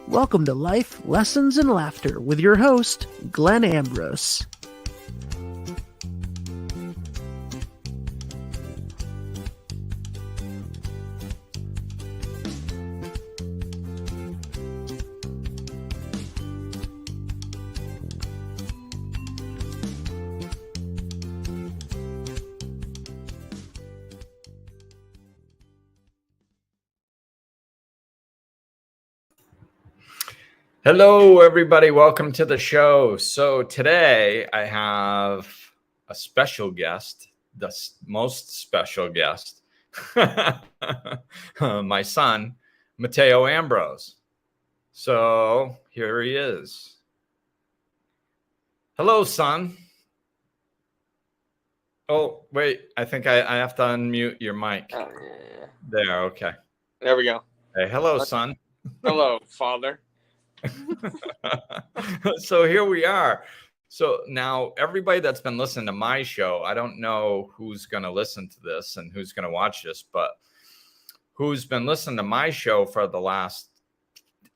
Welcome to Life, Lessons, and Laughter with your host, Glenn Ambrose. Hello, everybody. Welcome to the show. So today I have a special guest, the most special guest, my son, Matteo Ambrose. So here he is. Hello, son. Oh, wait. I think I have to unmute your mic. Oh, yeah. There. Okay. There we go. Hey, hello, son. Hello, father. So here we are. So now everybody that's been listening to my show, I don't know who's going to listen to this and who's going to watch this, but who's been listening to my show for the last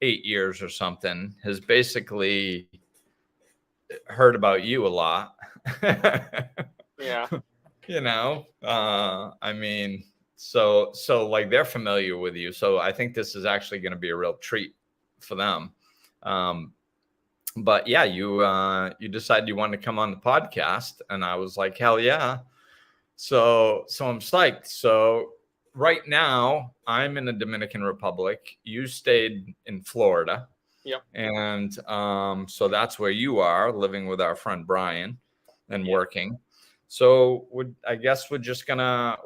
8 years or something has basically heard about you a lot. Yeah. I mean, so like they're familiar with you. So I think this is actually going to be a real treat for them. But yeah, you decided you wanted to come on the podcast, and I was like, hell yeah. So I'm psyched. So right now I'm in the Dominican Republic. You stayed in Florida. Yep. And so that's where you are, living with our friend Brian and working. So I guess we're gonna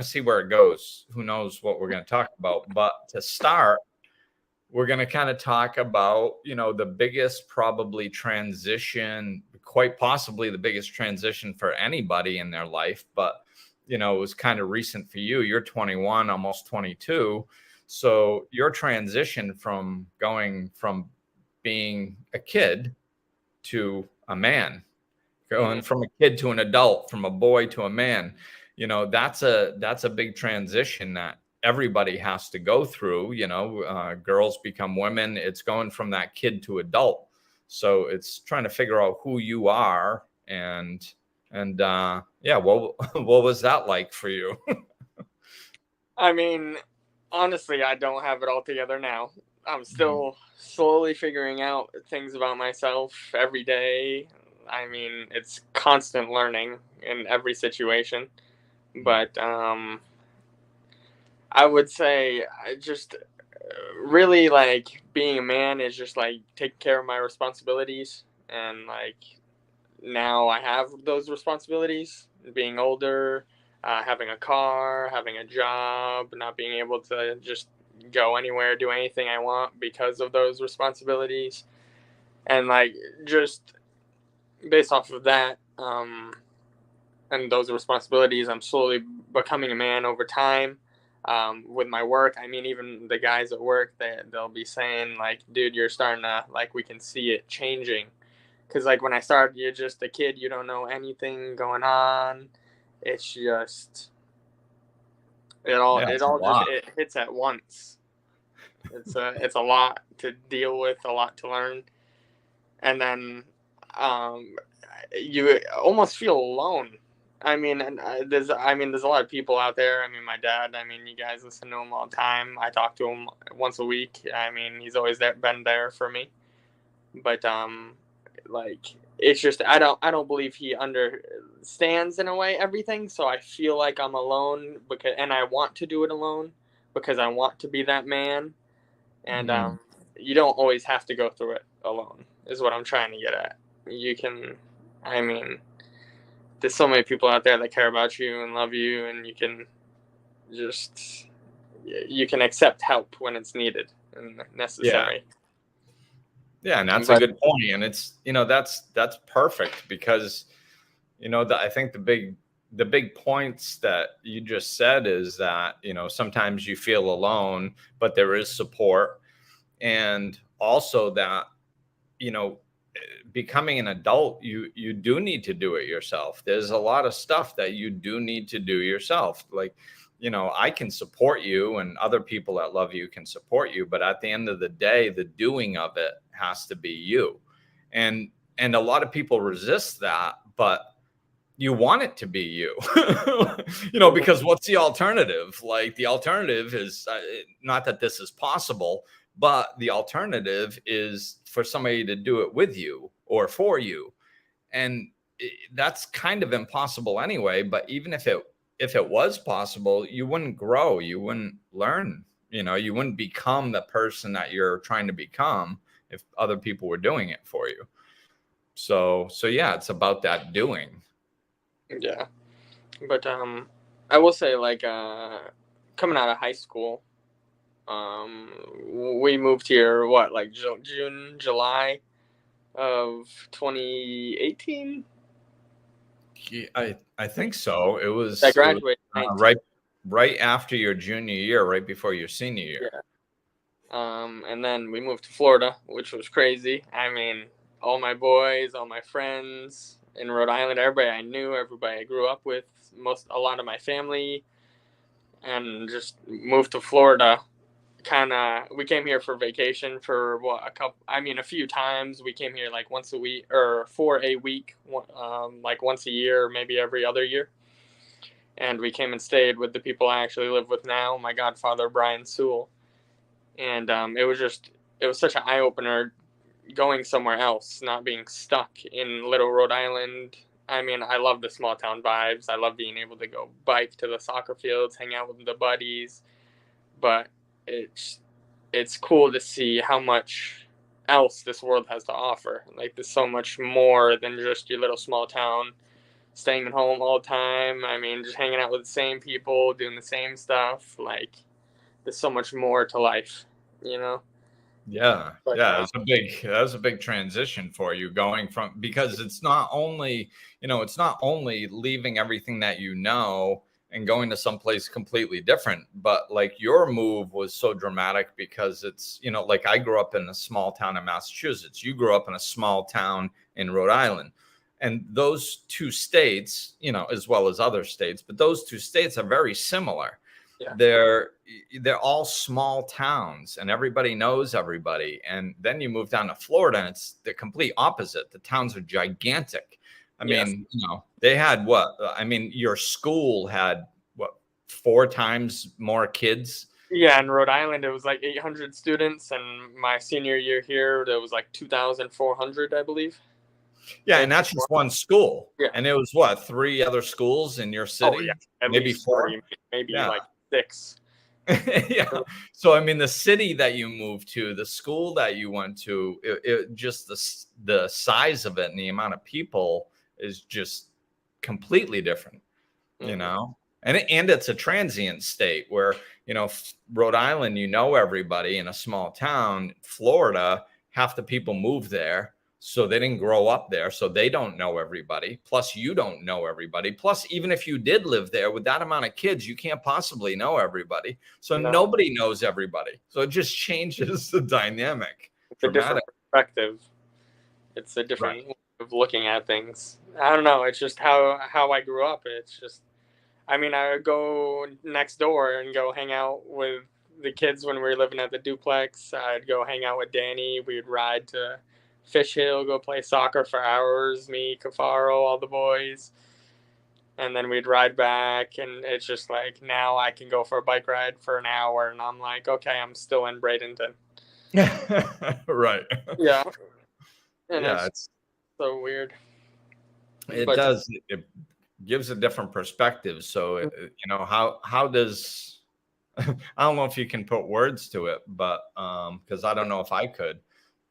see where it goes. Who knows what we're gonna talk about? But to start, we're going to kind of talk about, the biggest probably transition, quite possibly the biggest transition for anybody in their life. But, it was kind of recent for you. You're 21, almost 22. So your transition from going from being a kid to a man, going from a kid to an adult, from a boy to a man, that's a big transition that everybody has to go through. Girls become women. It's going from that kid to adult. So it's trying to figure out who you are. And what was that like for you? I mean, honestly, I don't have it all together now. I'm still slowly figuring out things about myself every day. I mean, it's constant learning in every situation. But I would say I just really like being a man is just like taking care of my responsibilities. And like now I have those responsibilities, being older, having a car, having a job, not being able to just go anywhere, do anything I want because of those responsibilities. And like just based off of that, and those responsibilities, I'm slowly becoming a man over time. With my work, I mean, even the guys at work, they'll be saying like, dude, you're starting to, like, we can see it changing. Because like when I started, you're just a kid, you don't know anything going on. It's just it hits at once. It's a lot to deal with, a lot to learn. And then you almost feel alone. I mean, and there's a lot of people out there. I mean, my dad, you guys listen to him all the time. I talk to him once a week. I mean, he's always been there for me. But like, it's just I don't believe he understands in a way everything. So I feel like I'm alone and I want to do it alone because I want to be that man. And you don't always have to go through it alone, is what I'm trying to get at. You can, there's so many people out there that care about you and love you, and you can accept help when it's needed and necessary. Yeah, and that's a good point. And it's, that's perfect because, I think the big points that you just said is that, sometimes you feel alone, but there is support. And also that, becoming an adult, you do need to do it yourself. There's a lot of stuff that you do need to do yourself. Like, I can support you and other people that love you can support you. But at the end of the day, the doing of it has to be you. And a lot of people resist that, but you want it to be you, because what's the alternative? Like the alternative is not that this is possible, but the alternative is for somebody to do it with you or for you. And that's kind of impossible anyway. But even if it was possible, you wouldn't grow, you wouldn't learn, you wouldn't become the person that you're trying to become if other people were doing it for you. So yeah, it's about that doing. Yeah. But I will say, like, coming out of high school, we moved here, like June, July of 2018? I think so. It was, I graduated right after your junior year, right before your senior year. Yeah. And then we moved to Florida, which was crazy. I mean, all my boys, all my friends in Rhode Island, everybody I knew, everybody I grew up with, a lot of my family, and just moved to Florida. We came here for vacation for a few times. We came here like once a week or for a week, like once a year, or maybe every other year. And we came and stayed with the people I actually live with now, my godfather, Brian Sewell. And it was such an eye opener going somewhere else, not being stuck in Little Rhode Island. I mean, I love the small town vibes. I love being able to go bike to the soccer fields, hang out with the buddies. But it's cool to see how much else this world has to offer. Like, there's so much more than just your little small town, staying at home all the time. I mean, just hanging out with the same people, doing the same stuff. Like, there's so much more to life, Yeah. But, yeah. That was a big transition for you, going from, because it's not only leaving everything that and going to someplace completely different, but like your move was so dramatic because it's, like I grew up in a small town in Massachusetts. You grew up in a small town in Rhode Island. And those two states, as well as other states, but those two states are very similar. Yeah. They're all small towns and everybody knows everybody. And then you move down to Florida and it's the complete opposite. The towns are gigantic. I mean, they had your school had 4 times more kids. Yeah, in Rhode Island, it was like 800 students. And my senior year here, there was like 2,400, I believe. Yeah, and that's just one school. Yeah. And it was 3 other schools in your city? Oh, yeah. Maybe 4? Maybe like 6. Yeah. So, I mean, the city that you moved to, the school that you went to, it just the size of it and the amount of people is just completely different, And it's a transient state where, Rhode Island, everybody in a small town. Florida, half the people move there. So they didn't grow up there. So they don't know everybody. Plus, you don't know everybody. Plus, even if you did live there with that amount of kids, you can't possibly know everybody. So nobody knows everybody. So it just changes the dynamic. It's a different perspective. It's a different way of looking at things. I don't know. It's just how I grew up. It's just, I would go next door and go hang out with the kids when we were living at the duplex. I'd go hang out with Danny. We'd ride to Fish Hill, go play soccer for hours, me, Cafaro, all the boys. And then we'd ride back, and it's just like, now I can go for a bike ride for an hour, and I'm like, okay, I'm still in Bradenton. Right. Yeah. And it's so weird. It does. It gives a different perspective. So, how does, I don't know if you can put words to it, but because I don't know if I could,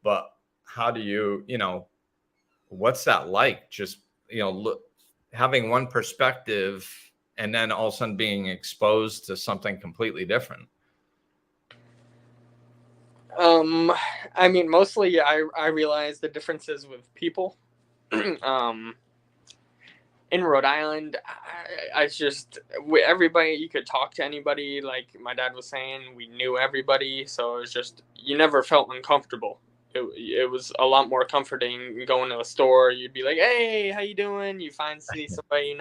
but how do you, what's that like? Just, having one perspective and then all of a sudden being exposed to something completely different. Mostly I realize the differences with people. In Rhode Island, everybody, you could talk to anybody. Like my dad was saying, we knew everybody. So it was just, you never felt uncomfortable. It was a lot more comforting going to a store. You'd be like, hey, how you doing? You see somebody,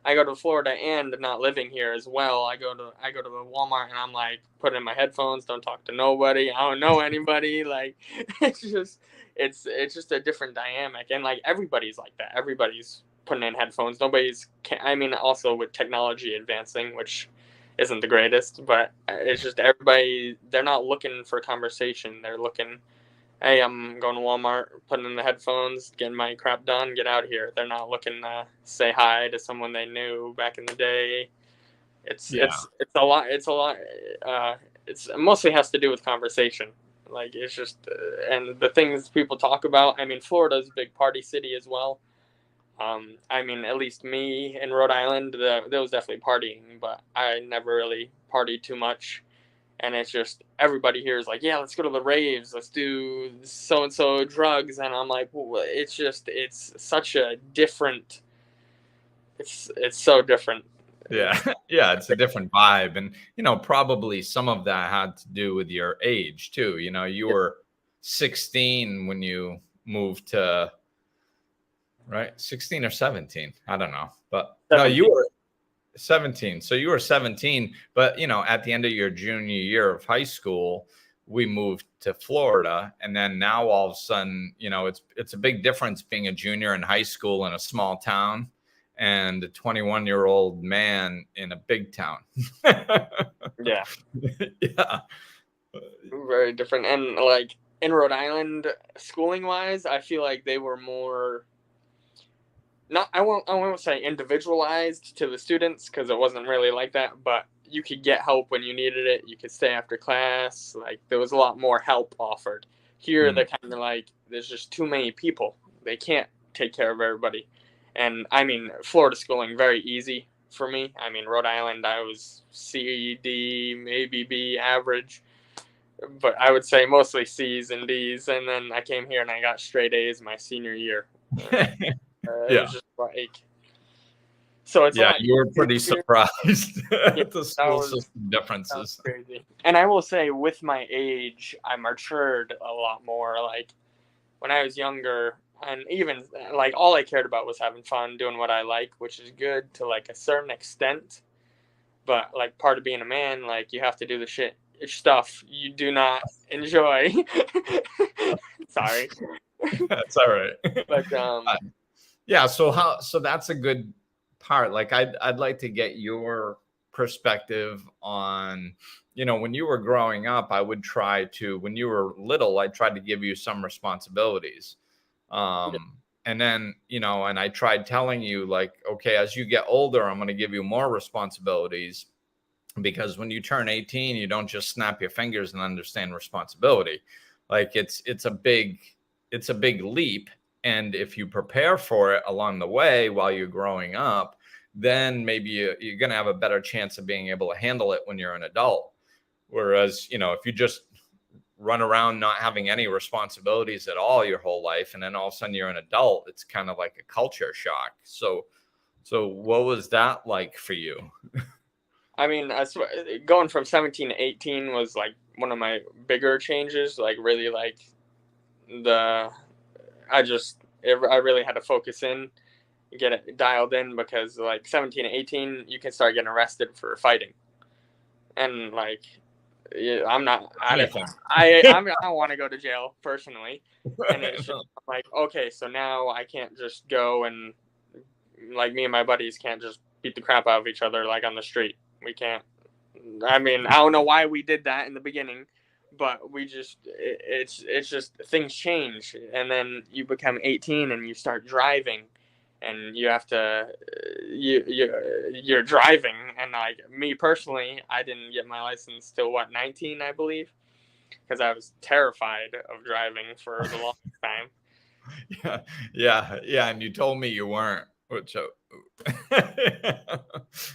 I go to Florida and not living here as well. I go to the Walmart and I'm like putting in my headphones, don't talk to nobody. I don't know anybody. Like it's just a different dynamic, and like everybody's like that. Everybody's putting in headphones. I mean, also with technology advancing, which isn't the greatest, but it's just everybody. They're not looking for conversation. They're looking, hey, I'm going to Walmart, putting in the headphones, getting my crap done, get out of here. They're not looking to say hi to someone they knew back in the day. It's a lot. It mostly has to do with conversation. Like it's just and the things people talk about. I mean, Florida's a big party city as well. I mean, at least me in Rhode Island, there was definitely partying, but I never really partied too much. And it's just everybody here is like, yeah, let's go to the raves, let's do so and so drugs, and I'm like, well, it's such a different, it's so different. Yeah, yeah, it's a different vibe, and probably some of that had to do with your age too. You were 16 when you moved to, right? 16 or 17, I don't know, but 17. No, you were 17. So you were 17, but at the end of your junior year of high school, we moved to Florida, and then now all of a sudden, it's a big difference being a junior in high school in a small town and a 21-year-old man in a big town. Yeah. Yeah. Very different. And like in Rhode Island, schooling wise, I feel like they were more I won't say individualized to the students, because it wasn't really like that, but you could get help when you needed it. You could stay after class. Like there was a lot more help offered. Here, they're kind of like, there's just too many people. They can't take care of everybody. And I mean, Florida schooling, very easy for me. I mean, Rhode Island, I was C, D, maybe B average, but I would say mostly C's and D's. And then I came here and I got straight A's my senior year. It was just like, so it's you were pretty surprised at the school system differences. Crazy. And I will say, with my age, I matured a lot more. Like when I was younger, and even like all I cared about was having fun, doing what I like, which is good to like a certain extent. But like part of being a man, like you have to do the stuff you do not enjoy. Sorry. That's all right. But yeah, so that's a good part. Like I'd like to get your perspective on, when you were growing up, when you were little, I tried to give you some responsibilities. And then, and I tried telling you like, okay, as you get older, I'm going to give you more responsibilities, because when you turn 18, you don't just snap your fingers and understand responsibility. Like it's a big leap. And if you prepare for it along the way while you're growing up, then maybe you're going to have a better chance of being able to handle it when you're an adult. Whereas, if you just run around not having any responsibilities at all your whole life, and then all of a sudden you're an adult, it's kind of like a culture shock. So what was that like for you? I mean, going from 17 to 18 was like one of my bigger changes. Like really like I really had to focus in, get it dialed in, because like 17 to 18, you can start getting arrested for fighting. And like, I don't want to go to jail personally. And it's just like, okay, so now I can't just go and like me and my buddies can't just beat the crap out of each other like on the street. We can't. I mean, I don't know why we did that in the beginning, but it's just things change, and then you become 18 and you start driving, and you have to you're driving, and like me personally, I didn't get my license till 19, I believe, because I was terrified of driving for the longest time. Yeah, and you told me you weren't, which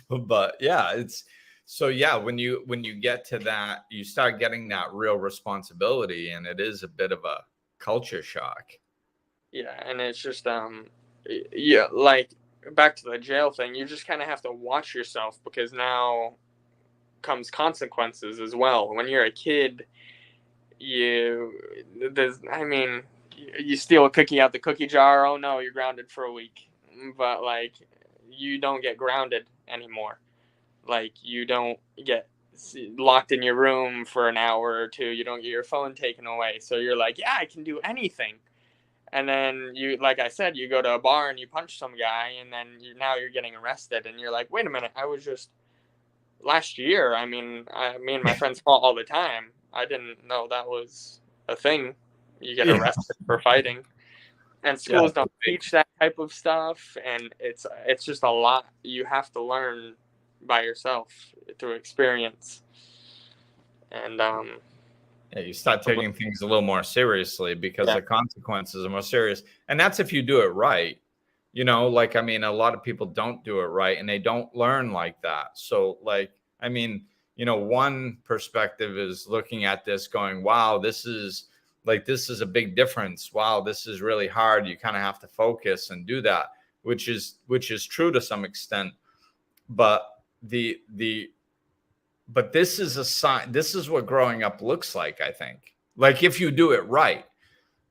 but yeah, it's so yeah, when you get to that, you start getting that real responsibility, and it is a bit of a culture shock. Yeah, and it's just like back to the jail thing, you just kind of have to watch yourself, because now comes consequences as well. When you're a kid, you steal a cookie out the cookie jar, oh no, you're grounded for a week. But like you don't get grounded anymore. Like, you don't get locked in your room for an hour or two. You don't get your phone taken away. So you're like, yeah, I can do anything. And then you, like I said, you go to a bar and you punch some guy, and then now you're getting arrested, and you're like, wait a minute, I was just last year. I mean, me and my friends fought all the time. I didn't know that was a thing. You get arrested for fighting, and schools don't teach that type of stuff, and it's just a lot you have to learn by yourself through experience. And you start taking things a little more seriously because the consequences are more serious, and that's if you do it right. You know, like, I mean, a lot of people don't do it right, and they don't learn like that. So, like, I mean, you know, one perspective is looking at this going, wow, this is a big difference. Wow, this is really hard. You kind of have to focus and do that, which is true to some extent. But but this is a sign. This is what growing up looks like, I think. Like, if you do it right.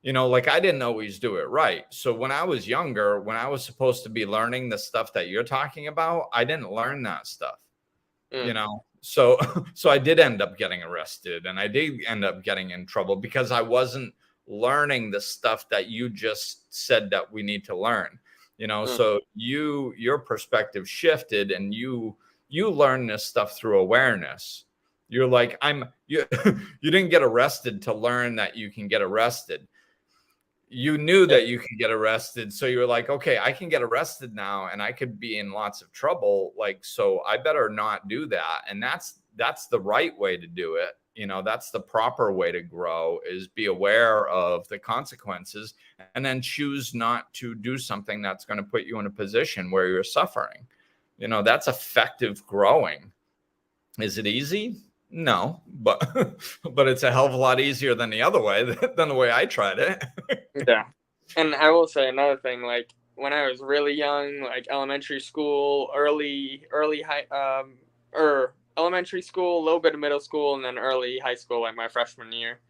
You know, like, I didn't always do it right. So when I was younger, when I was supposed to be learning the stuff that you're talking about, I didn't learn that stuff, you know? So I did end up getting arrested, and I did end up getting in trouble because I wasn't learning the stuff that you just said that we need to learn, you know? So your perspective shifted, and you learn this stuff through awareness. You're like, you didn't get arrested to learn that you can get arrested. You knew that you could get arrested. So you were like, okay, I can get arrested now, and I could be in lots of trouble. Like, so I better not do that. And that's the right way to do it. You know, that's the proper way to grow, is be aware of the consequences and then choose not to do something that's going to put you in a position where you're suffering. You know, that's effective growing. Is it easy? No, but it's a hell of a lot easier than the other way, than the way I tried it. Yeah. And I will say another thing, like, when I was really young, like elementary school, early elementary school, a little bit of middle school, and then early high school, like my freshman year,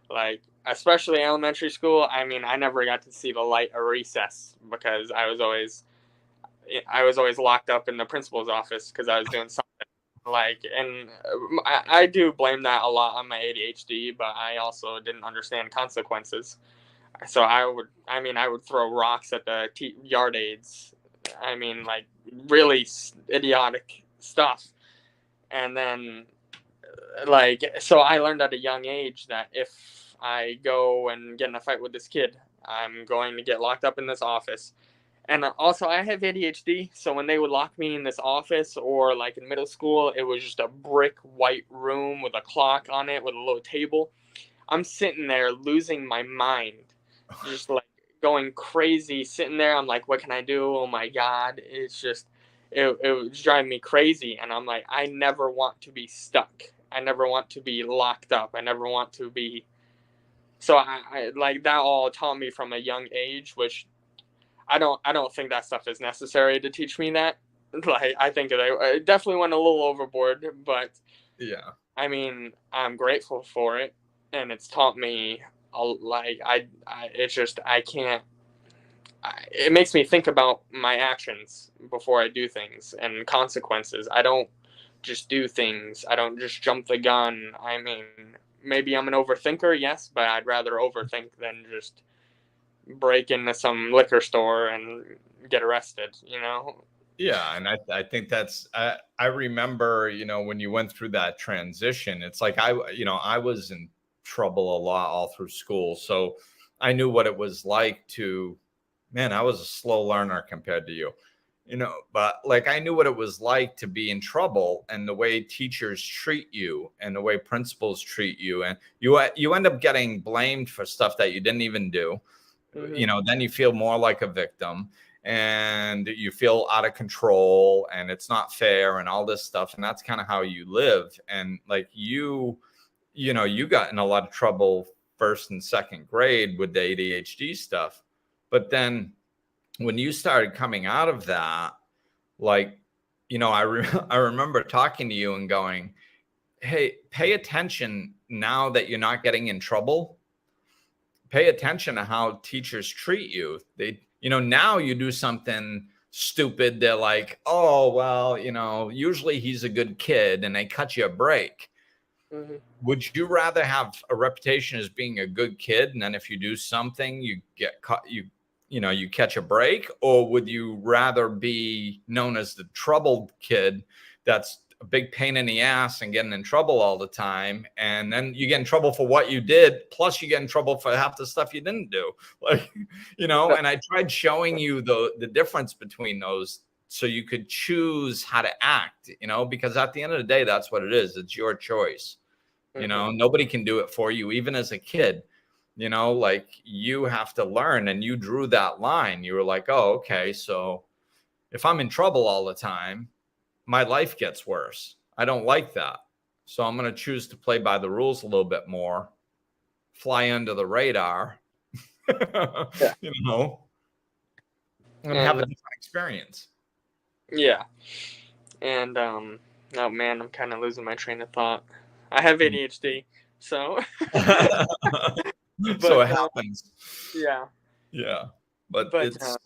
like, especially elementary school, I mean, I never got to see the light of recess because I was always locked up in the principal's office because I was doing something. Like, and I do blame that a lot on my ADHD, but I also didn't understand consequences. So I would throw rocks at the yard aides. I mean, like, really idiotic stuff. And then, like, so I learned at a young age that if I go and get in a fight with this kid, I'm going to get locked up in this office. And also, I have ADHD, so when they would lock me in this office, or like in middle school, it was just a brick white room with a clock on it with a little table. I'm sitting there losing my mind, just like going crazy, sitting there. I'm like, what can I do? Oh my God. It's just, it was driving me crazy. And I'm like, I never want to be stuck. I never want to be locked up. I never want to be. So I like, that all taught me from a young age, which I don't think that stuff is necessary to teach me that. Like, I think I definitely went a little overboard, but yeah, I mean, I'm grateful for it, and it's taught me it makes me think about my actions before I do things and consequences. I don't just do things. I don't just jump the gun. I mean, maybe I'm an overthinker, yes, but I'd rather overthink than just break into some liquor store and get arrested, you know? Yeah. And I think I remember, you know, when you went through that transition, it's like, I was in trouble a lot all through school. So I knew what it was like I was a slow learner compared to you, you know, but like, I knew what it was like to be in trouble, and the way teachers treat you and the way principals treat you. And you end up getting blamed for stuff that you didn't even do. Mm-hmm. You know, then you feel more like a victim, and you feel out of control, and it's not fair, and all this stuff. And that's kind of how you live. And like, you got in a lot of trouble first and second grade with the ADHD stuff. But then when you started coming out of that, like, you know, I remember talking to you and going, hey, pay attention now that you're not getting in trouble. Pay attention to how teachers treat you. They, you know, now you do something stupid. They're like, oh, well, usually he's a good kid, and they cut you a break. Mm-hmm. Would you rather have a reputation as being a good kid, and then if you do something, you get caught, you catch a break? Or would you rather be known as the troubled kid that's a big pain in the ass and getting in trouble all the time, and then you get in trouble for what you did, plus you get in trouble for half the stuff you didn't do? Like, and I tried showing you the difference between those so you could choose how to act, because at the end of the day, that's what it is. It's your choice. Nobody can do it for you, even as a kid. Like, you have to learn, and you drew that line. You were like, oh, okay, so if I'm in trouble all the time, my life gets worse. I don't like that. So I'm going to choose to play by the rules a little bit more, fly under the radar, Yeah. and have a different experience. Yeah. And, oh man, I'm kind of losing my train of thought. I have ADHD, so. So it happens. Yeah. Yeah. But it's.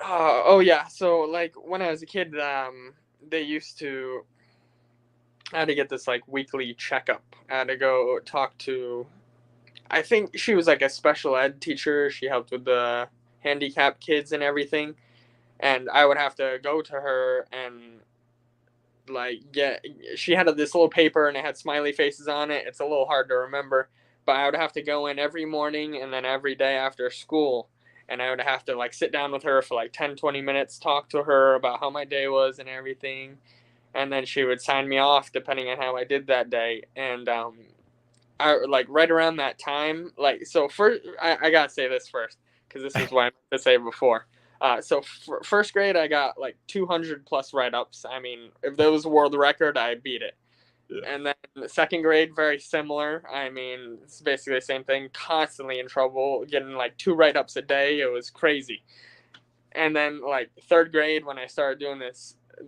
Oh yeah. So like when I was a kid, they used to. I had to get this like weekly checkup. I had to go talk to. I think she was like a special ed teacher. She helped with the handicapped kids and everything, and I would have to go to her and. She had this little paper and it had smiley faces on it. It's a little hard to remember, but I would have to go in every morning and then every day after school, and I would have to like sit down with her for like 10-20 minutes, talk to her about how my day was and everything, and then she would sign me off depending on how I did that day. And I like right around that time, like, so first I gotta say this first because this is what I meant to say before. So first grade, I got like 200 plus write-ups. I mean, if there was a world record, I beat it. Yeah. And then the second grade, very similar. I mean, it's basically the same thing, constantly in trouble, getting like 2 write-ups a day. It was crazy. And then like third grade, when I started doing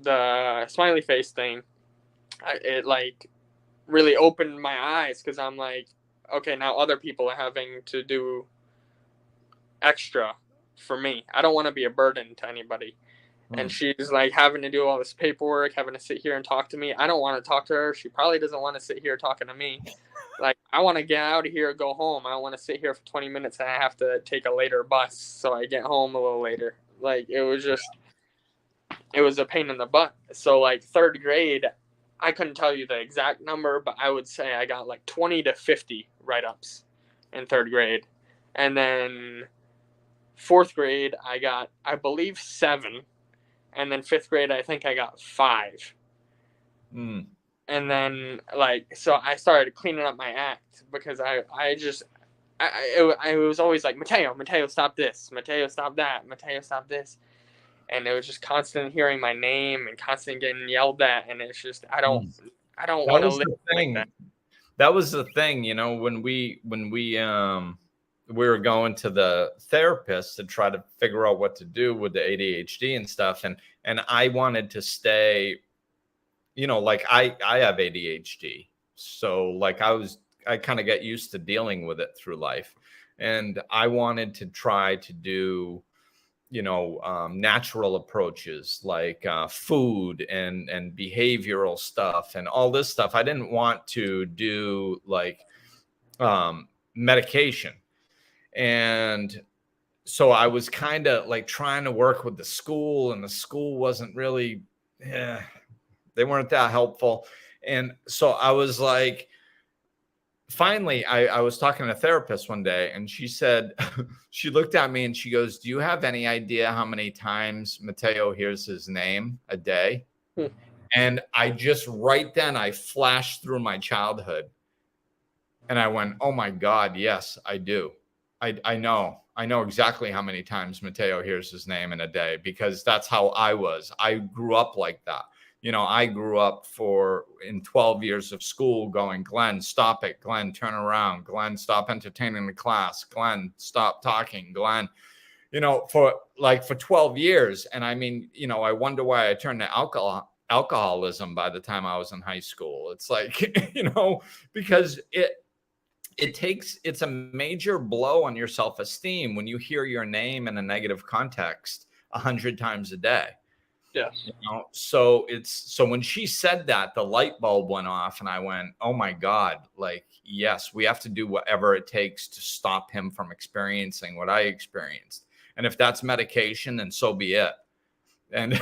the smiley face thing, it like really opened my eyes because I'm like, okay, now other people are having to do extra for me. I don't want to be a burden to anybody. And she's like having to do all this paperwork, having to sit here and talk to me. I don't want to talk to her. She probably doesn't want to sit here talking to me. Like, I want to get out of here, go home. I don't want to sit here for 20 minutes and I have to take a later bus, so I get home a little later. Like, it was a pain in the butt. So like third grade, I couldn't tell you the exact number, but I would say I got like 20 to 50 write-ups in third grade. And then fourth grade, I got, I believe, 7. And then fifth grade, I think I got 5. And then, like, so I started cleaning up my act because I was always like, Matteo, stop this. Matteo, stop that. Matteo, stop this. And it was just constant hearing my name and constant getting yelled at. And it's just, I don't want to live like that. That was the thing, when we were going to the therapist to try to figure out what to do with the ADHD and stuff. And I wanted to stay, like I have ADHD. So like I kind of got used to dealing with it through life. And I wanted to try to do, natural approaches like food and behavioral stuff and all this stuff. I didn't want to do like medication. And so I was kind of like trying to work with the school, and the school wasn't really, they weren't that helpful. And so I was like, finally, I was talking to a therapist one day, and she said, she looked at me and she goes, do you have any idea how many times Matteo hears his name a day? And I just right then I flashed through my childhood and I went, oh my God, yes, I do. I know exactly how many times Matteo hears his name in a day, because that's how I was. I grew up like that. I grew up in 12 years of school going, Glenn, stop it. Glenn, turn around. Glenn, stop entertaining the class. Glenn, stop talking. Glenn, for 12 years. And I mean, I wonder why I turned to alcoholism by the time I was in high school. It's like, because it's a major blow on your self-esteem when you hear your name in a negative context 100 times a day. Yes. So when she said that, the light bulb went off and I went, oh my God, like, yes, we have to do whatever it takes to stop him from experiencing what I experienced. And if that's medication, then so be it. And,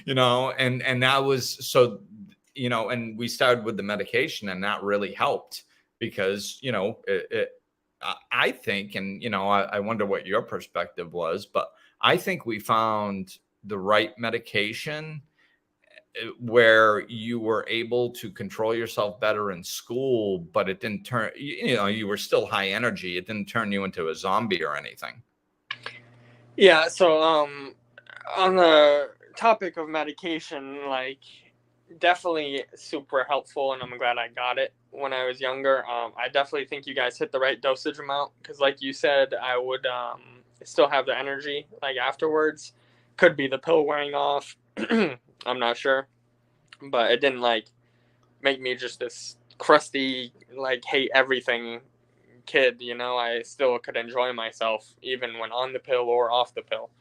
and that was, so, and we started with the medication and that really helped because, I think, and, I wonder what your perspective was, but I think we found the right medication where you were able to control yourself better in school, but it didn't turn, you were still high energy. It didn't turn you into a zombie or anything. Yeah. So, on the topic of medication, like, definitely super helpful, and I'm glad I got it when I was younger. I definitely think you guys hit the right dosage amount because, like you said, I would still have the energy like afterwards. Could be the pill wearing off. I'm not sure, but it didn't like make me just this crusty, like, hate everything kid. I still could enjoy myself even when on the pill or off the pill,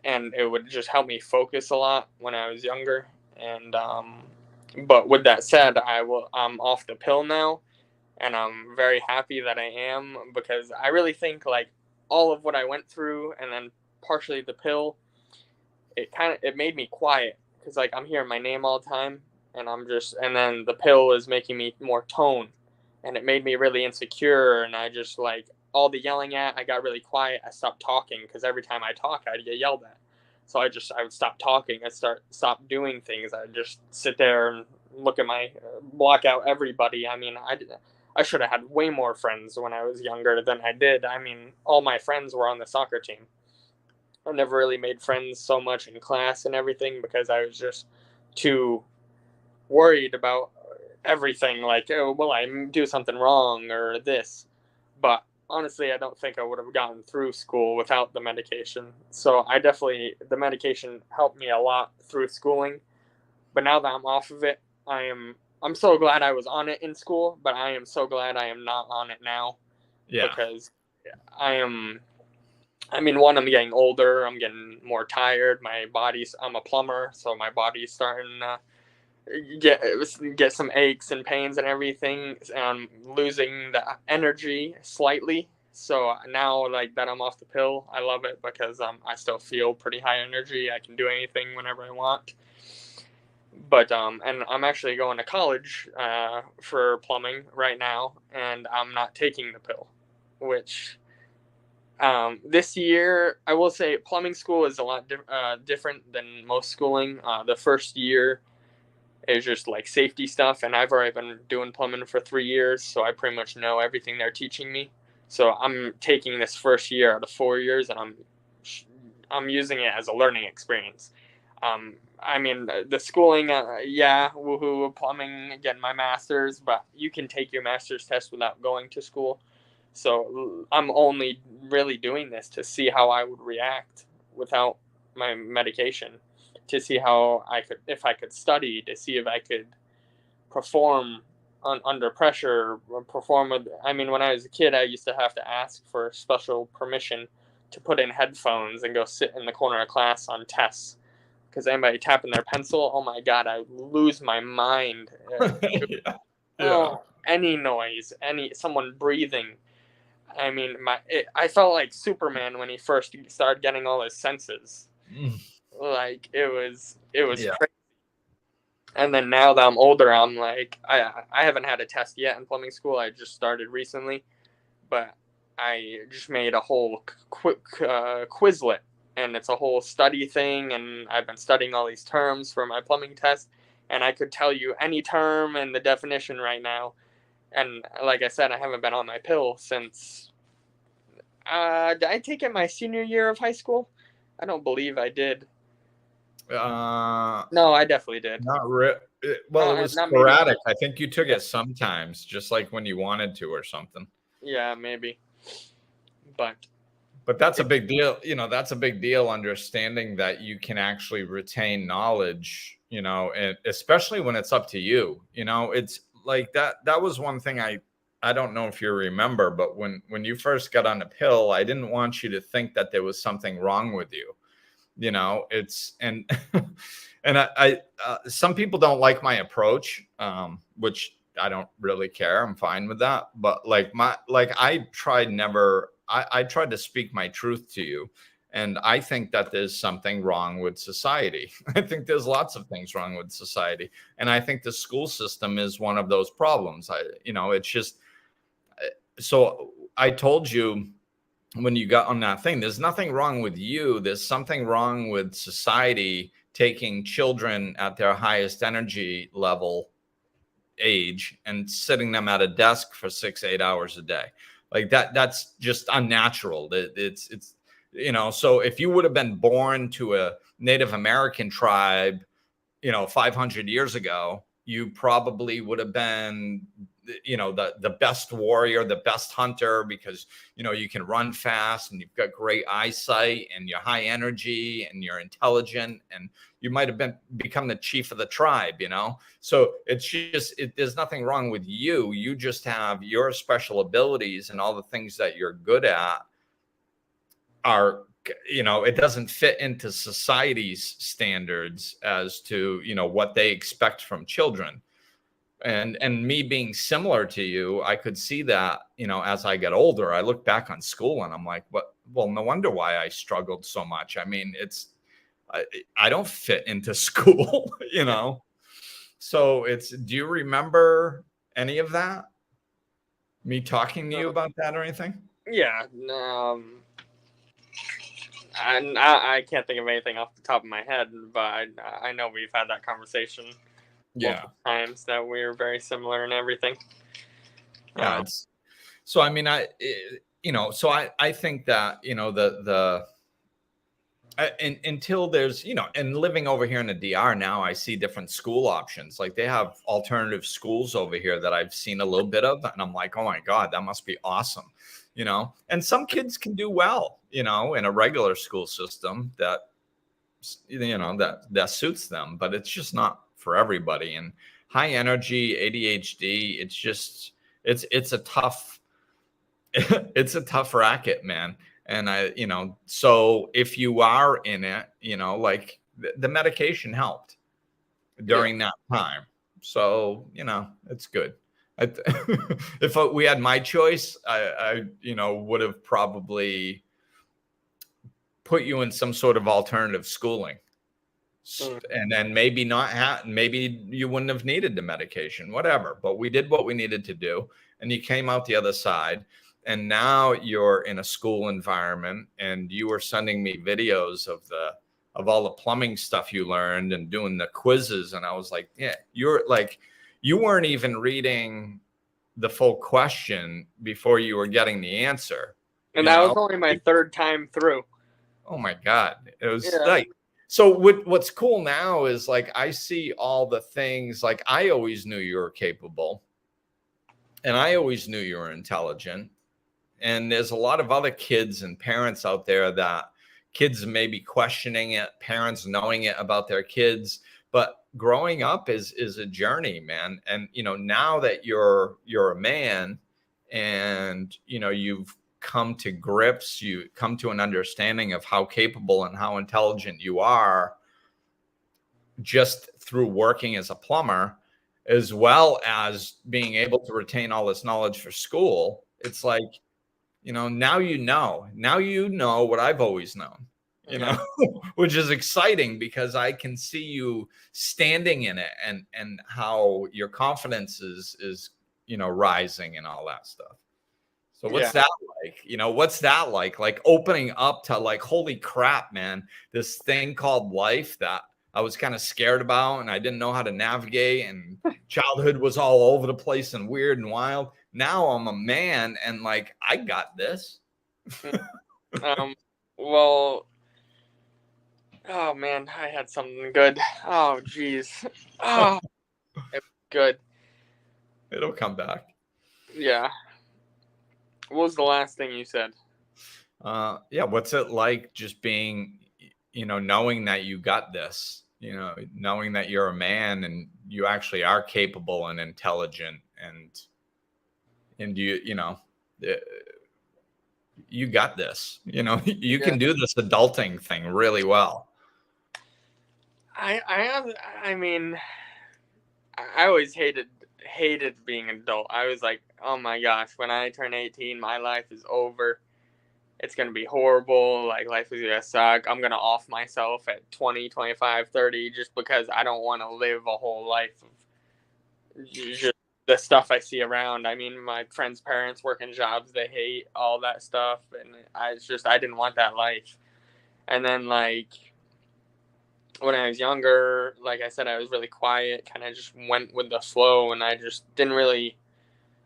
and it would just help me focus a lot when I was younger. And but with that said, I'm off the pill now, and I'm very happy that I am because I really think like all of what I went through, and then partially the pill, it made me quiet because like I'm hearing my name all the time, and and then the pill is making me more tone, and it made me really insecure, and I just like all the yelling at, I got really quiet. I stopped talking because every time I talk, I'd get yelled at. So I would stop talking. I'd stop doing things. I'd just sit there and look at block out everybody. I mean, I should have had way more friends when I was younger than I did. I mean, all my friends were on the soccer team. I never really made friends so much in class and everything because I was just too worried about everything. Like, oh, will I do something wrong or this? But honestly, I don't think I would have gotten through school without the medication. So the medication helped me a lot through schooling. But now that I'm off of it, I'm so glad I was on it in school, but I am so glad I am not on it now. Yeah. Because one, I'm getting older, I'm getting more tired. I'm a plumber, so my body's starting to get some aches and pains and everything, and I'm losing the energy slightly. So now, like that, I'm off the pill. I love it because I still feel pretty high energy. I can do anything whenever I want. But and I'm actually going to college for plumbing right now, and I'm not taking the pill, which this year I will say plumbing school is a lot different than most schooling. The first year is just like safety stuff, and I've already been doing plumbing for 3 years, so I pretty much know everything they're teaching me. So I'm taking this first year out of 4 years, and I'm using it as a learning experience. The schooling, woohoo, plumbing, getting my master's, but you can take your master's test without going to school. So I'm only really doing this to see how I would react without my medication, to see if I could study, to see if I could perform under pressure, when I was a kid, I used to have to ask for special permission to put in headphones and go sit in the corner of class on tests. Because anybody tapping their pencil, oh my God, I lose my mind. Yeah. Oh, any noise, someone breathing. I felt like Superman when he first started getting all his senses. Like it was Yeah. crazy. And then now that I'm older, I'm like, I haven't had a test yet in plumbing school. I just started recently, but I just made a whole Quizlet, and it's a whole study thing. And I've been studying all these terms for my plumbing test, and I could tell you any term and the definition right now. And like I said, I haven't been on my pill since. Did I take it my senior year of high school? I don't believe I did. No, I definitely did. Not well, it was sporadic. I think you took it sometimes, just like when you wanted to or something. Yeah, maybe. But that's a big deal. That's a big deal, understanding that you can actually retain knowledge, and especially when it's up to you. It's like that was one thing I don't know if you remember, but when you first got on the pill, I didn't want you to think that there was something wrong with you. it's, and and I some people don't like my approach, which I don't really care. I'm fine with that. But like I tried to speak my truth to you. And I think that there's something wrong with society. I think there's lots of things wrong with society. And I think the school system is one of those problems. It's just, so I told you when you got on that thing, there's nothing wrong with you. There's something wrong with society taking children at their highest energy level age and sitting them at a desk for 6-8 hours a day. Like that's just unnatural. It's so if you would have been born to a Native American tribe, 500 years ago, you probably would have been, the best warrior, the best hunter, because, you can run fast and you've got great eyesight and you're high energy and you're intelligent, and you might have become the chief of the tribe, So it's just, there's nothing wrong with you. You just have your special abilities, and all the things that you're good at are, it doesn't fit into society's standards as to, what they expect from children. And me being similar to you, I could see that, as I get older. I look back on school and I'm like, well, no wonder why I struggled so much. I mean, I don't fit into school, So do you remember any of that? Me talking to you about that or anything? Yeah. I can't think of anything off the top of my head, but I know we've had that conversation multiple times, that we're very similar in everything. Yeah. So, I mean, so I think that, until there's, and living over here in the DR now, I see different school options. Like they have alternative schools over here that I've seen a little bit of. And I'm like, oh my God, that must be awesome. And some kids can do well, in a regular school system that, that suits them, but it's just not for everybody. And high energy, ADHD, it's just, it's a tough, it's a tough racket, man. And so if you are in it, like the medication helped during that time. So, it's good. If we had my choice, I would have probably put you in some sort of alternative schooling, and then maybe maybe you wouldn't have needed the medication, whatever. But we did what we needed to do, and you came out the other side. And now you're in a school environment, and you were sending me videos of all the plumbing stuff you learned and doing the quizzes. And I was like, yeah, you weren't even reading the full question before you were getting the answer. And that was only my third time through. Oh my God. It was like, so what's cool now is like, I see all the things, like I always knew you were capable, and I always knew you were intelligent. And there's a lot of other kids and parents out there that kids may be questioning it, parents knowing it about their kids, but growing up is a journey, man. And, now that you're a man, and, you've come to grips, you come to an understanding of how capable and how intelligent you are just through working as a plumber, as well as being able to retain all this knowledge for school. It's like, now you know what I've always known, which is exciting, because I can see you standing in it, and how your confidence is rising and all that stuff. So what's that like? What's that like? Like opening up to like, holy crap, man, this thing called life that I was kind of scared about, and I didn't know how to navigate, and childhood was all over the place and weird and wild. Now I'm a man, and like, I got this. Well, oh man, I had something good. Oh geez. Oh, it was good. It'll come back. Yeah. What was the last thing you said? What's it like just being, knowing that you got this, knowing that you're a man and you actually are capable and intelligent, and you got this, you can do this adulting thing really well. I mean, I always hated being an adult. I was like, oh my gosh, when I turn 18, my life is over. It's going to be horrible. Like, life is going to suck. I'm going to off myself at 20, 25, 30 just because I don't want to live a whole life of just the stuff I see around. I mean, my friends' parents working jobs they hate, all that stuff. And I didn't want that life. And then, like, when I was younger, like I said, I was really quiet, kind of just went with the flow, and I just didn't really,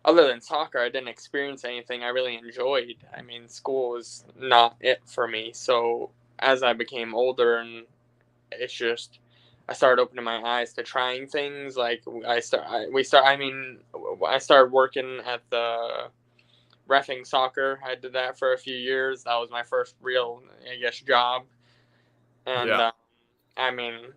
other than soccer, I didn't experience anything I really enjoyed. I mean, school was not it for me. So as I became older, and it's just, I started opening my eyes to trying things. Like I started working at the reffing soccer. I did that for a few years. That was my first real, I guess, job. And Yeah. I mean,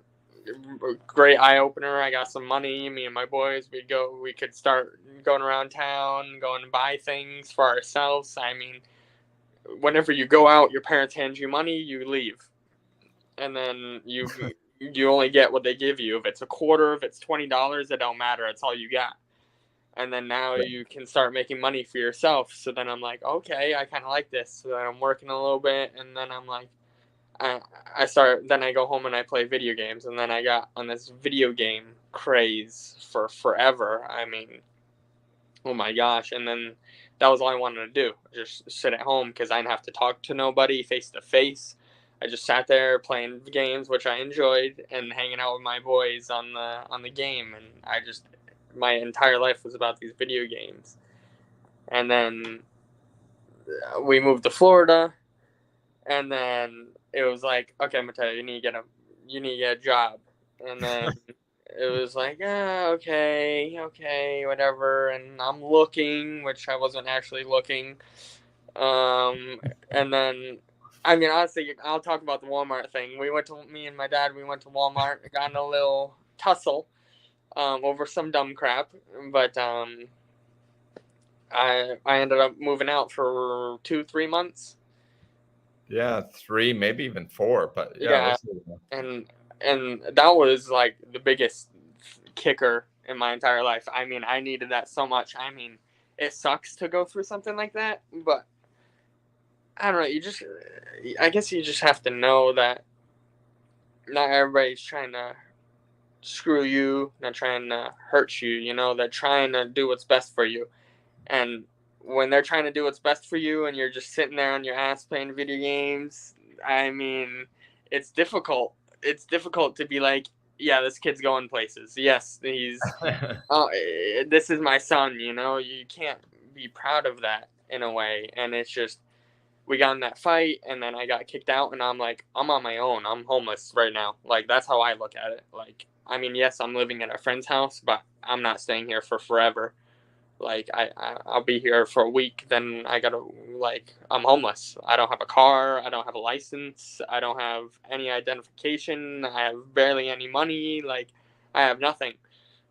great eye opener. I got some money. Me and my boys, we could start going around town, going and buy things for ourselves. I mean, whenever you go out, your parents hand you money, you leave, and then you only get what they give you. If it's a quarter, if it's $20, it don't matter. It's all you got. And then now you can start making money for yourself. So then I'm like, okay, I kind of like this. So then I'm working a little bit, and then I'm like, then I go home and I play video games, and then I got on this video game craze for forever. I mean, oh my gosh. And then that was all I wanted to do, just sit at home because I didn't have to talk to nobody face to face. I just sat there playing games, which I enjoyed, and hanging out with my boys on the game. And my entire life was about these video games. And then we moved to Florida, and then it was like, okay, Matteo, you need to get a job. And then it was like, okay, whatever. And I'm looking, which I wasn't actually looking. And then, I mean, honestly, I'll talk about the Walmart thing. Me and my dad, we went to Walmart, got in a little tussle over some dumb crap. But I ended up moving out for 2-3 months. Yeah, 3, maybe even 4, but Yeah. And that was like the biggest kicker in my entire life. I mean, I needed that so much. I mean, it sucks to go through something like that, but I don't know. I guess you just have to know that not everybody's trying to screw you, not trying to hurt you. You know, they're trying to do what's best for you. And when they're trying to do what's best for you and you're just sitting there on your ass playing video games, I mean, it's difficult. It's difficult to be like, yeah, this kid's going places. Yes, this is my son, you know? You can't be proud of that in a way. And it's just, we got in that fight, and then I got kicked out, and I'm like, I'm on my own. I'm homeless right now. Like, that's how I look at it. Like, I mean, yes, I'm living at a friend's house, but I'm not staying here for forever. Like, I'll be here for a week, then I'm homeless. I don't have a car. I don't have a license. I don't have any identification. I have barely any money. Like, I have nothing.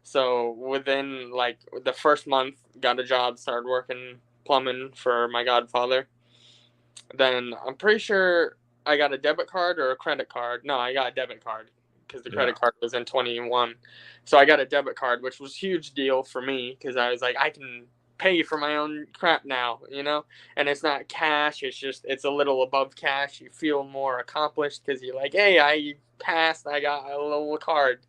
So within, like, the first month, got a job, started working plumbing for my godfather. Then I'm pretty sure I got a debit card or a credit card. No, I got a debit card because the credit card was in 21. So I got a debit card, which was a huge deal for me because I was like, I can pay for my own crap now, you know? And it's not cash. It's a little above cash. You feel more accomplished because you're like, hey, I passed. I got a little card.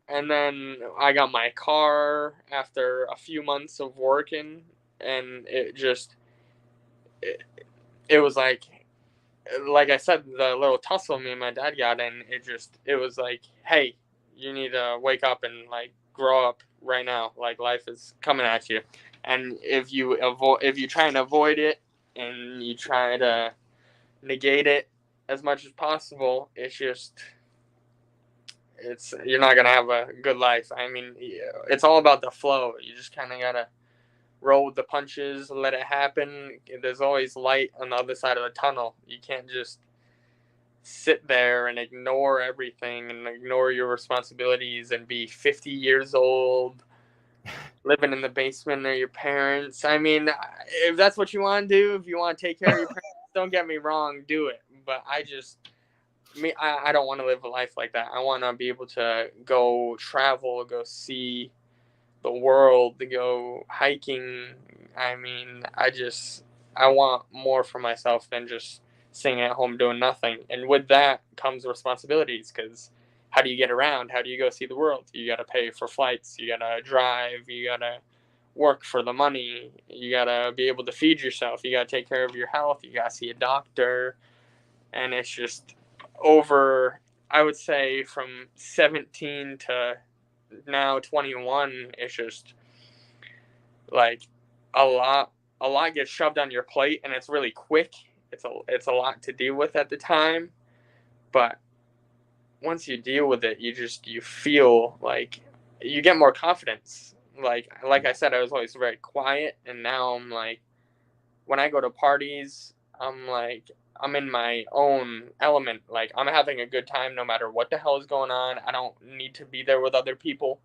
And then I got my car after a few months of working, and it was like I said, the little tussle me and my dad got in, it was like, hey, you need to wake up and like grow up right now. Like, life is coming at you, and if you try and avoid it and you try to negate it as much as possible, you're not gonna have a good life. I mean, it's all about the flow. You just kind of gotta roll with the punches, let it happen. There's always light on the other side of the tunnel. You can't just sit there and ignore everything and ignore your responsibilities and be 50 years old living in the basement of your parents. I mean, if that's what you want to do, if you want to take care of your parents, don't get me wrong, do it. But I don't want to live a life like that. I want to be able to go travel, go see the world, to go hiking. I mean, I want more for myself than just sitting at home doing nothing. And with that comes responsibilities, because how do you get around? How do you go see the world? You got to pay for flights, you got to drive, you got to work for the money, you got to be able to feed yourself, you got to take care of your health, you got to see a doctor. And it's just over, I would say, from 17 to now 21, it's just like a lot gets shoved on your plate, and it's really quick. It's a lot to deal with at the time, but once you deal with it, you feel like you get more confidence. Like I said, I was always very quiet, and now I'm like, when I go to parties, I'm like, I'm in my own element. Like, I'm having a good time no matter what the hell is going on. I don't need to be there with other people.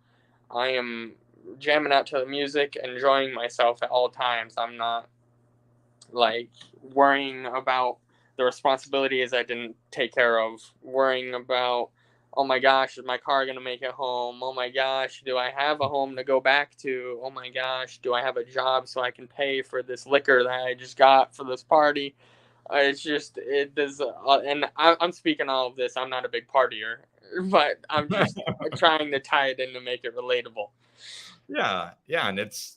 I am jamming out to the music, enjoying myself at all times. I'm not like worrying about the responsibilities I didn't take care of, worrying about, oh my gosh, is my car going to make it home? Oh my gosh, do I have a home to go back to? Oh my gosh, do I have a job so I can pay for this liquor that I just got for this party? It's just, it does, and I'm speaking all of this. I'm not a big partier, but I'm just trying to tie it in to make it relatable. Yeah, and that's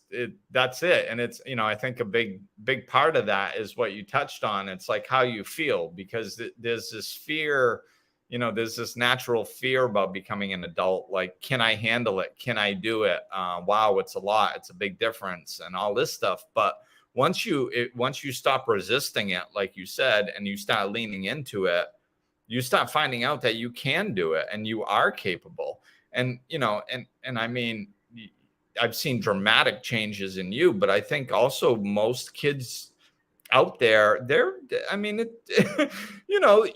it. And it's, I think a big part of that is what you touched on. It's like how you feel, because there's this fear, there's this natural fear about becoming an adult. Like, can I handle it? Can I do it? Wow, it's a lot. It's a big difference and all this stuff. But once you stop resisting it, like you said, and you start leaning into it, you start finding out that you can do it and you are capable. And, and I mean, I've seen dramatic changes in you, but I think also most kids out there,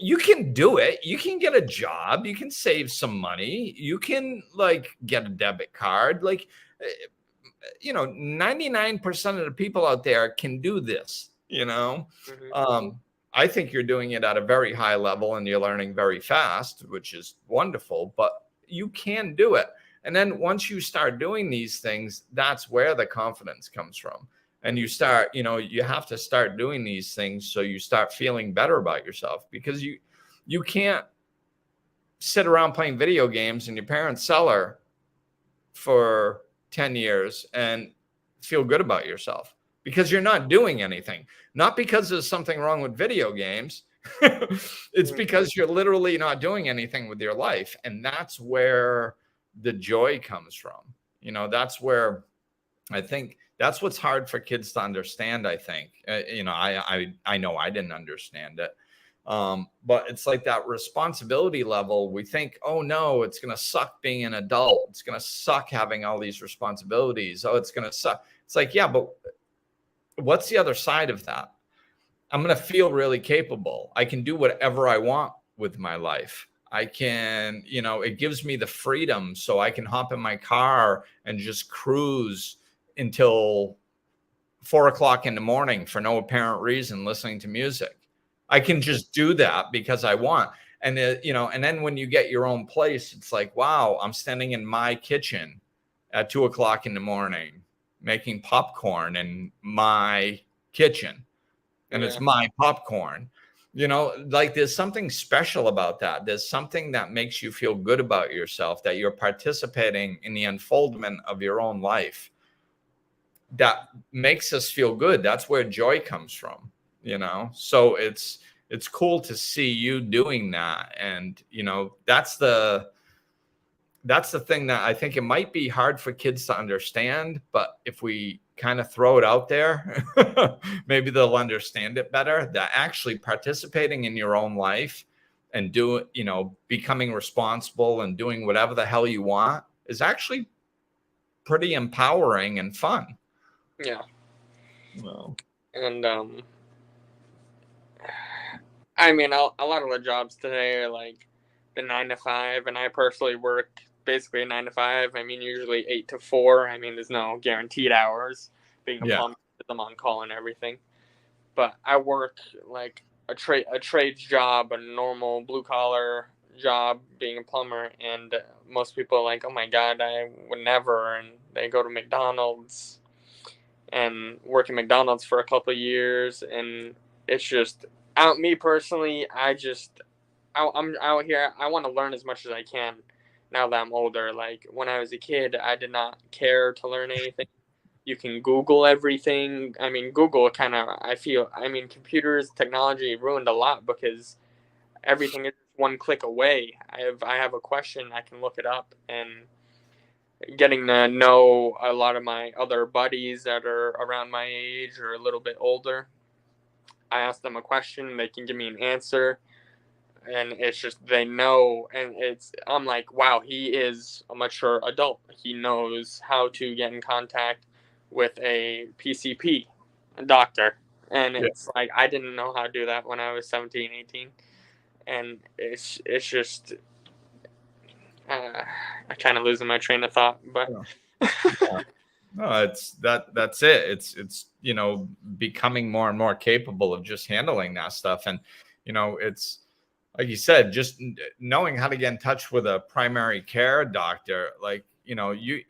you can do it. You can get a job. You can save some money. You can get a debit card. 99% of the people out there can do this, Mm-hmm. I think you're doing it at a very high level and you're learning very fast, which is wonderful, but you can do it. And then once you start doing these things, that's where the confidence comes from. And you start, you have to start doing these things so you start feeling better about yourself, because you can't sit around playing video games in your parents' cellar for 10 years and feel good about yourself, because you're not doing anything. Not because there's something wrong with video games. It's because you're literally not doing anything with your life. And that's where the joy comes from. That's where I think that's what's hard for kids to understand. I think, I know I didn't understand it. But it's like that responsibility level. We think, oh no, it's going to suck being an adult. It's going to suck having all these responsibilities. Oh, it's going to suck. It's like, yeah, but what's the other side of that? I'm going to feel really capable. I can do whatever I want with my life. I can, it gives me the freedom so I can hop in my car and just cruise until 4:00 in the morning for no apparent reason, listening to music. I can just do that because I want. And, and then when you get your own place, it's like, wow, I'm standing in my kitchen at 2:00 in the morning, making popcorn in my kitchen. And it's my popcorn, there's something special about that. There's something that makes you feel good about yourself, that you're participating in the unfoldment of your own life. That makes us feel good. That's where joy comes from, so it's cool to see you doing that. And, that's the thing that I think it might be hard for kids to understand, but if we kind of throw it out there, maybe they'll understand it better, that actually participating in your own life and becoming responsible and doing whatever the hell you want is actually pretty empowering and fun. Yeah. Well, and I mean, a lot of the jobs today are like the 9 to 5, and I personally work basically a 9 to 5. I mean, usually 8 to 4. I mean, there's no guaranteed hours. Being a plumber, I'm on call and everything. But I work like a trades job, a normal blue collar job, being a plumber, and most people are like, oh my god, I would never, and they go to McDonald's and work at McDonald's for a couple of years, and it's just out. Me personally, I'm out here. I want to learn as much as I can now that I'm older. Like when I was a kid, I did not care to learn anything. You can Google everything. I mean, Google kind of, computers, technology ruined a lot because everything is one click away. I have a question, I can look it up, and getting to know a lot of my other buddies that are around my age or a little bit older. I ask them a question, they can give me an answer, and it's just they know, and I'm like, wow, he is a mature adult. He knows how to get in contact with a PCP, a doctor, and it's like I didn't know how to do that when I was 17, 18, and it's just I kind of losing my train of thought, but. Yeah. No, that's it. It's becoming more and more capable of just handling that stuff, and it's like you said, just knowing how to get in touch with a primary care doctor. Like you,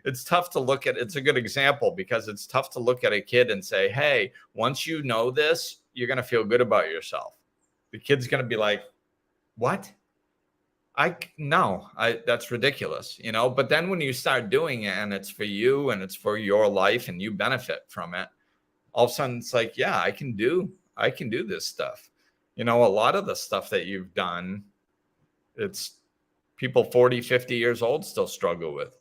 it's tough to look at. It's a good example because it's tough to look at a kid and say, hey, once you know this, you're gonna feel good about yourself. The kid's gonna be like, what? That's ridiculous, but then when you start doing it and it's for you and it's for your life and you benefit from it, all of a sudden it's like, yeah, I can do this stuff. A lot of the stuff that you've done, it's people 40, 50 years old still struggle with.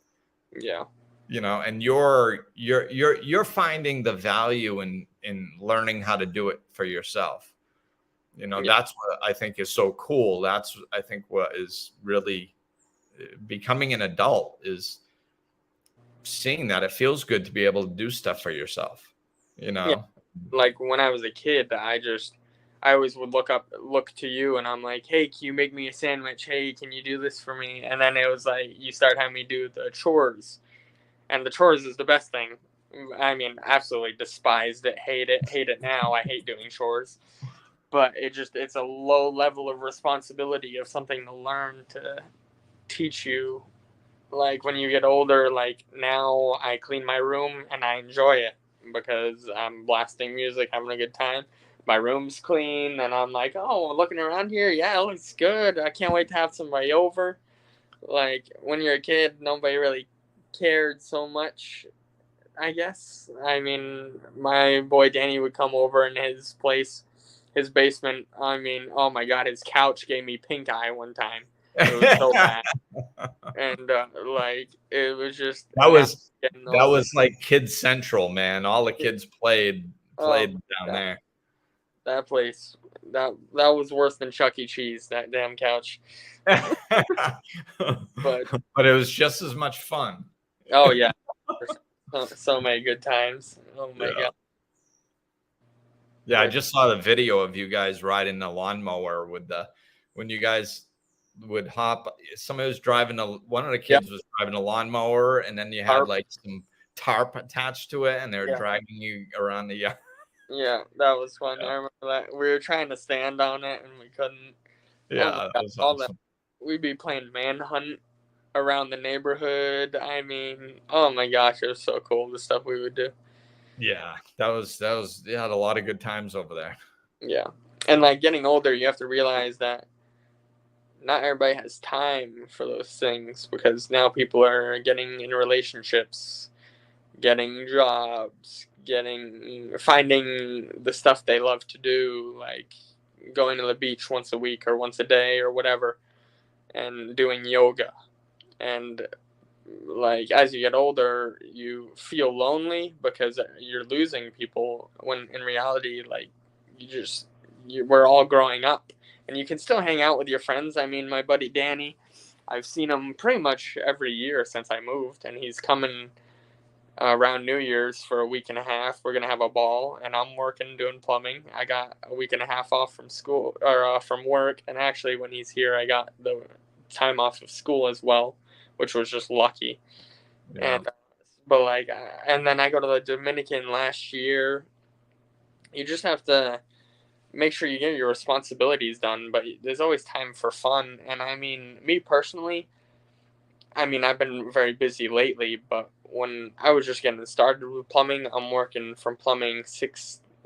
Yeah. And you're finding the value in learning how to do it for yourself. That's what I think is so cool. That's, I think, what is really becoming an adult is seeing that it feels good to be able to do stuff for yourself, Yeah. Like when I was a kid, I always would look to you, and I'm like, hey, can you make me a sandwich? Hey, can you do this for me? And then it was like, you start having me do the chores, and the chores is the best thing. I mean, absolutely despised it, hate it now. I hate doing chores. But it's a low level of responsibility of something to learn to teach you. Like when you get older, like now I clean my room and I enjoy it because I'm blasting music, having a good time. My room's clean and I'm like, oh, looking around here, yeah, it looks good. I can't wait to have somebody over. Like when you're a kid, nobody really cared so much, I guess. I mean, my boy Danny would come over in his place, his basement. I mean, oh my god, his couch gave me pink eye one time. It was so bad, and like it was just that was like Kids Central, man. All the kids played down there. That place, that was worse than Chuck E. Cheese. That damn couch. but it was just as much fun. Oh yeah, so many good times. Oh my god. Yeah, I just saw the video of you guys riding the lawnmower when you guys would hop. Somebody was driving one of the kids was driving a lawnmower, and then you had like some tarp attached to it, and they were dragging you around the yard. Yeah, that was fun. I remember that. We were trying to stand on it, and we couldn't. Yeah, that was awesome. We'd be playing manhunt around the neighborhood. I mean, oh my gosh, it was so cool, the stuff we would do. Yeah, that was you had a lot of good times over there. Yeah. And like getting older, you have to realize that not everybody has time for those things because now people are getting in relationships, getting jobs, finding the stuff they love to do, like going to the beach once a week or once a day or whatever, and doing yoga. And like as you get older, you feel lonely because you're losing people when in reality, like we're all growing up and you can still hang out with your friends. I mean, my buddy Danny, I've seen him pretty much every year since I moved, and he's coming around New Year's for a week and a half. We're gonna have a ball, and I'm working doing plumbing. I got a week and a half off from school or from work, and actually when he's here, I got the time off of school as well, which was just lucky. Yeah. And then I go to the Dominican last year. You just have to make sure you get your responsibilities done, but there's always time for fun. And I mean, me personally, I mean, I've been very busy lately, but when I was just getting started with plumbing, I'm working from plumbing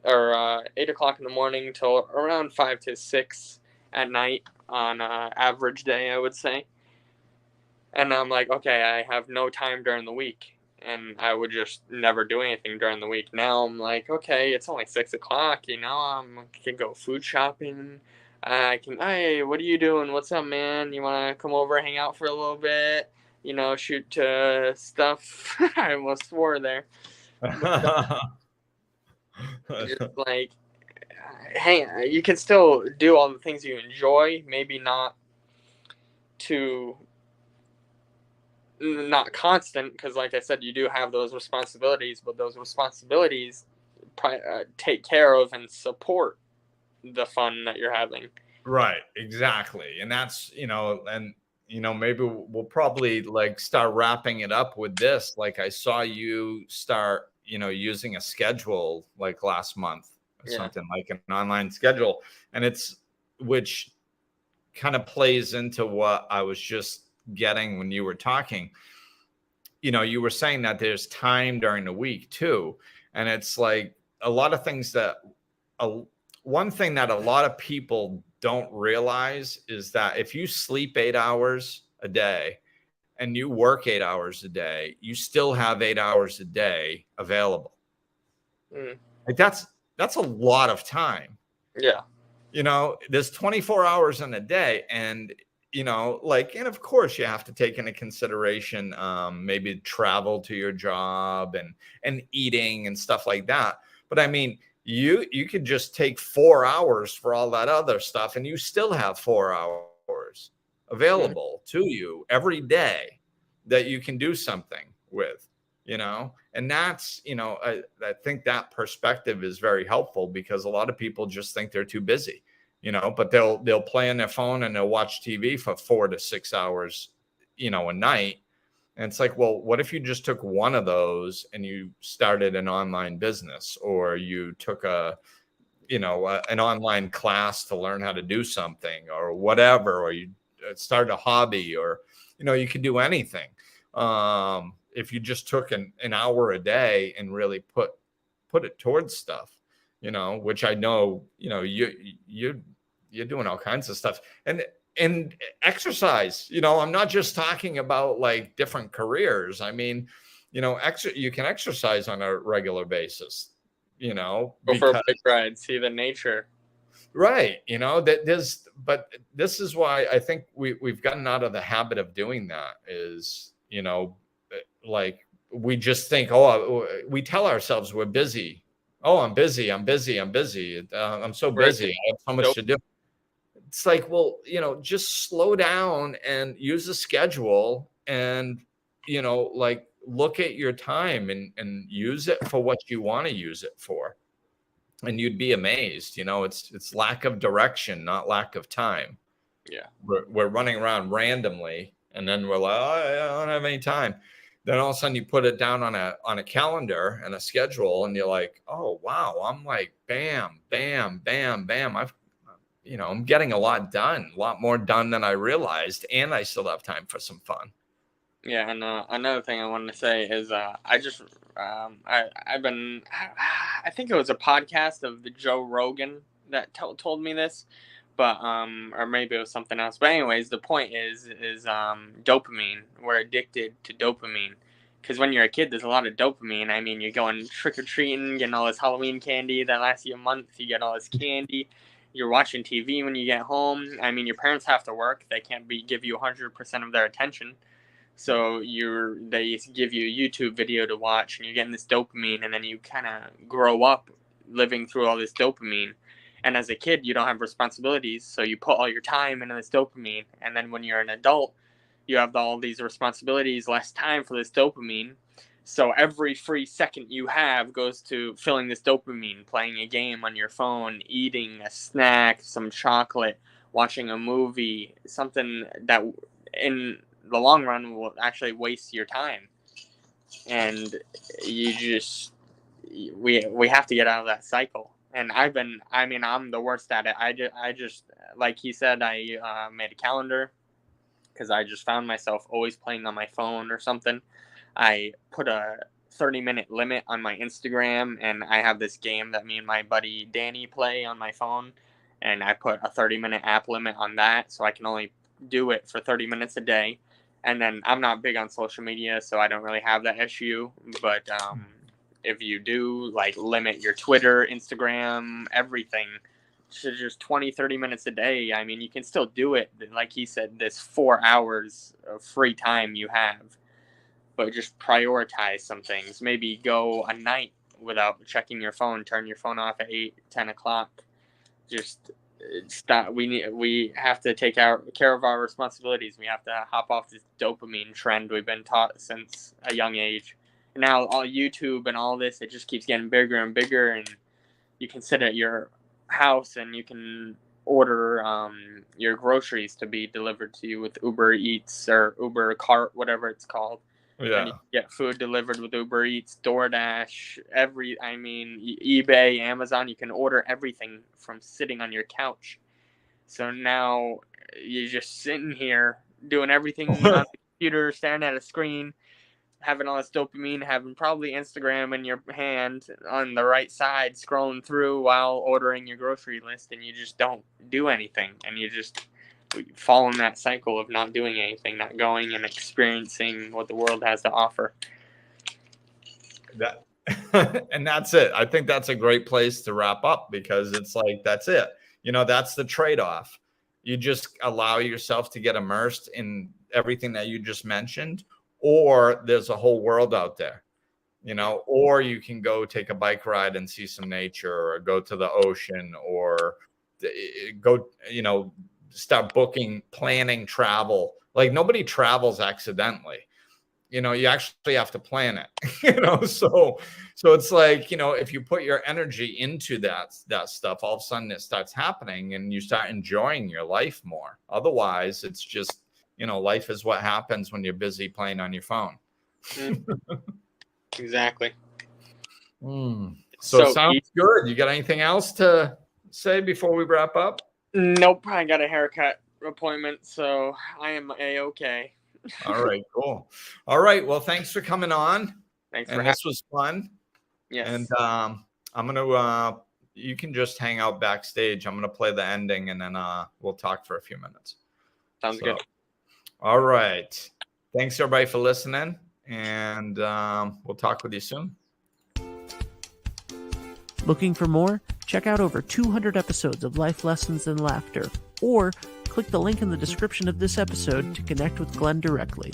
8 o'clock in the morning till around 5 to 6 at night on average day, I would say. And I'm like, okay, I have no time during the week. And I would just never do anything during the week. Now I'm like, okay, it's only 6 o'clock, I can go food shopping. Hey, what are you doing? What's up, man? You want to come over, hang out for a little bit? Shoot stuff. I almost swore there. Just like, hey, you can still do all the things you enjoy, maybe not constant, because like I said, you do have those responsibilities, but those responsibilities take care of and support the fun that you're having. Right, exactly. And that's, maybe we'll probably like start wrapping it up with this. Like I saw you start, using a schedule like last month or something, like an online schedule. And which kind of plays into what I was just getting when you were talking. You were saying that there's time during the week too. And it's like a lot of things one thing that a lot of people don't realize is that if you sleep 8 hours a day and you work 8 hours a day, you still have 8 hours a day available. Like that's a lot of time. Yeah. There's 24 hours in a day, and and of course you have to take into consideration maybe travel to your job and eating and stuff like that. But I mean, you could just take 4 hours for all that other stuff, and you still have 4 hours available to you every day that you can do something with, and that's, I think that perspective is very helpful, because a lot of people just think they're too busy, but they'll play on their phone and they'll watch TV for 4 to 6 hours, a night. And it's like, well, what if you just took one of those and you started an online business, or you took an online class to learn how to do something or whatever, or you start a hobby, or, you could do anything. If you just took an hour a day and really put it towards stuff, which I know, you're doing all kinds of stuff. And exercise, I'm not just talking about like different careers. I mean, you can exercise on a regular basis, Go for a bike ride, see the nature. Right. But this is why I think we've gotten out of the habit of doing that is, like we just think, we tell ourselves we're busy. Oh, I'm busy. I'm so busy. I have so much to do. It's like, well, just slow down and use a schedule and, like look at your time and use it for what you want to use it for. And you'd be amazed, it's lack of direction, not lack of time. Yeah. We're running around randomly, and then we're like, I don't have any time. Then all of a sudden you put it down on a calendar and a schedule, and you're like, oh, wow, I'm like, bam, bam, bam, bam. I'm getting a lot more done than I realized. And I still have time for some fun. Yeah. And another thing I wanted to say is I think it was a podcast of the Joe Rogan that told me this, but or maybe it was something else. But anyways, the point is dopamine. We're addicted to dopamine. Because when you're a kid, there's a lot of dopamine. I mean, you're going trick-or-treating, getting all this Halloween candy that lasts you a month. You get all this candy. You're watching TV when you get home. I mean, your parents have to work. They can't give you 100% of their attention. So they give you a YouTube video to watch, and you're getting this dopamine, and then you kind of grow up living through all this dopamine. And as a kid, you don't have responsibilities, so you put all your time into this dopamine. And then when you're an adult, you have all these responsibilities, less time for this dopamine. So every free second you have goes to filling this dopamine, playing a game on your phone, eating a snack, some chocolate, watching a movie, something that in the long run will actually waste your time. And we have to get out of that cycle. And I'm the worst at it. I just like he said, I made a calendar because I just found myself always playing on my phone or something. I put a 30-minute limit on my Instagram, and I have this game that me and my buddy Danny play on my phone, and I put a 30-minute app limit on that, so I can only do it for 30 minutes a day. And then I'm not big on social media, so I don't really have that issue. But if you do, like, limit your Twitter, Instagram, everything to just 20, 30 minutes a day, I mean, you can still do it. Like he said, this 4 hours of free time you have. But just prioritize some things. Maybe go a night without checking your phone. Turn your phone off at 8, 10 o'clock. Just stop. We have to take care of our responsibilities. We have to hop off this dopamine trend we've been taught since a young age. And now all YouTube and all this, it just keeps getting bigger and bigger. And you can sit at your house and you can order your groceries to be delivered to you with Uber Eats or Uber Cart, whatever it's called. Yeah. And you get food delivered with Uber Eats, DoorDash, eBay, Amazon. You can order everything from sitting on your couch. So now you're just sitting here doing everything on the computer, staring at a screen, having all this dopamine, having probably Instagram in your hand on the right side, scrolling through while ordering your grocery list, and you just don't do anything. And you just fall in that cycle of not doing anything, not going and experiencing what the world has to offer. And that's it. I think that's a great place to wrap up, because it's like, that's it. That's the trade-off. You just allow yourself to get immersed in everything that you just mentioned, or there's a whole world out there, or you can go take a bike ride and see some nature, or go to the ocean, or go, start planning travel. Like, nobody travels accidentally. You actually have to plan it, so it's like, if you put your energy into that stuff, all of a sudden it starts happening and you start enjoying your life more. Otherwise, it's just, life is what happens when you're busy playing on your phone. Exactly. So sounds good. You got anything else to say before we wrap up? Nope. I got a haircut appointment, so I am A-okay. All right, cool. All right. Well, thanks for coming on. Thanks and this was fun. Yes. And I'm going to, you can just hang out backstage. I'm going to play the ending, and then we'll talk for a few minutes. Sounds good. All right. Thanks, everybody, for listening. And we'll talk with you soon. Looking for more? Check out over 200 episodes of Life Lessons and Laughter, or click the link in the description of this episode to connect with Glenn directly.